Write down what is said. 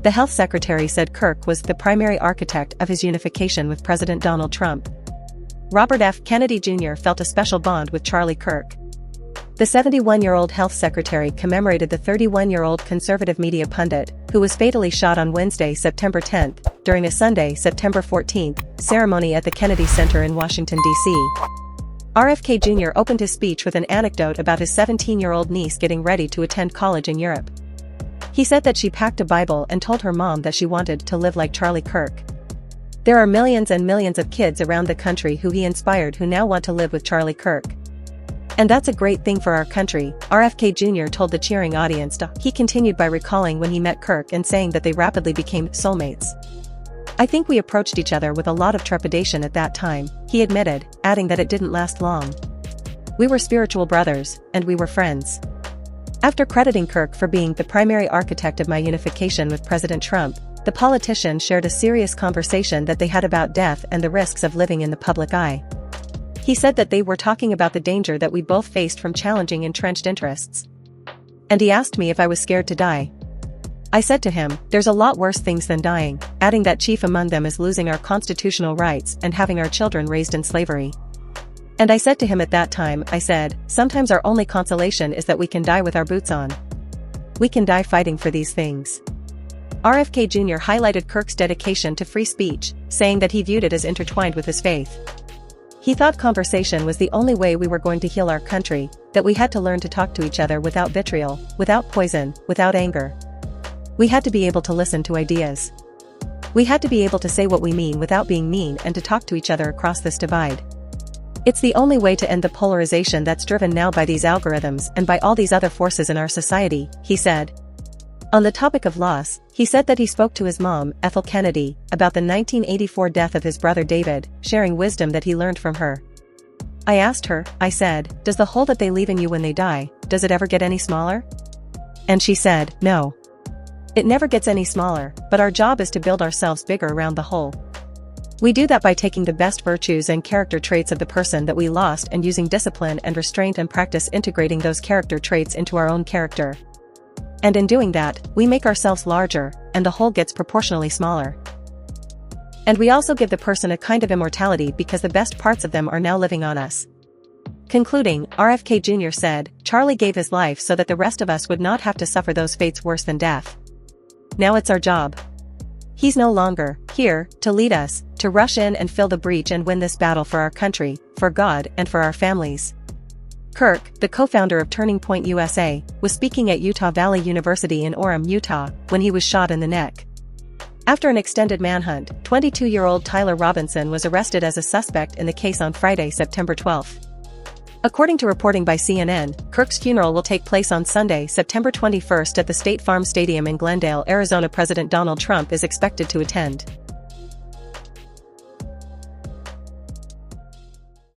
The health secretary said Kirk was the primary architect of his unification with President Donald Trump. Robert F. Kennedy Jr. felt a special bond with Charlie Kirk. The 71-year-old health secretary commemorated the 31-year-old conservative media pundit, who was fatally shot on Wednesday, September 10, during a Sunday, September 14, ceremony at the Kennedy Center in Washington, D.C. RFK Jr. opened his speech with an anecdote about his 17-year-old niece getting ready to attend college in Europe. He said that she packed a Bible and told her mom that she wanted to live like Charlie Kirk. There are millions and millions of kids around the country who he inspired who now want to live with Charlie Kirk. And that's a great thing for our country, RFK Jr. told the cheering audience.He continued by recalling when he met Kirk and saying that they rapidly became soulmates. I think we approached each other with a lot of trepidation at that time, he admitted, adding that it didn't last long. We were spiritual brothers, and we were friends. After crediting Kirk for being the primary architect of my unification with President Trump, the politician shared a serious conversation that they had about death and the risks of living in the public eye. He said that they were talking about the danger that we both faced from challenging entrenched interests. And he asked me if I was scared to die. I said to him, there's a lot worse things than dying, adding that chief among them is losing our constitutional rights and having our children raised in slavery. And I said to him at that time, I said, sometimes our only consolation is that we can die with our boots on. We can die fighting for these things. RFK Jr. highlighted Kirk's dedication to free speech, saying that he viewed it as intertwined with his faith. He thought conversation was the only way we were going to heal our country, that we had to learn to talk to each other without vitriol, without poison, without anger. We had to be able to listen to ideas. We had to be able to say what we mean without being mean and to talk to each other across this divide. It's the only way to end the polarization that's driven now by these algorithms and by all these other forces in our society, he said. On the topic of loss, he said that he spoke to his mom, Ethel Kennedy, about the 1984 death of his brother David, sharing wisdom that he learned from her. I asked her, I said, does the hole that they leave in you when they die, does it ever get any smaller? And she said, no. It never gets any smaller, but our job is to build ourselves bigger around the hole. We do that by taking the best virtues and character traits of the person that we lost and using discipline and restraint and practice integrating those character traits into our own character. And in doing that, we make ourselves larger, and the hole gets proportionally smaller. And we also give the person a kind of immortality because the best parts of them are now living on us. Concluding, RFK Jr. said, Charlie gave his life so that the rest of us would not have to suffer those fates worse than death. Now it's our job. He's no longer here to lead us, to rush in and fill the breach and win this battle for our country, for God and for our families. Kirk, the co-founder of Turning Point USA, was speaking at Utah Valley University in Orem, Utah, when he was shot in the neck. After an extended manhunt, 22-year-old Tyler Robinson was arrested as a suspect in the case on Friday, September 12. According to reporting by CNN, Kirk's funeral will take place on Sunday, September 21 at the State Farm Stadium in Glendale, Arizona. President Donald Trump is expected to attend.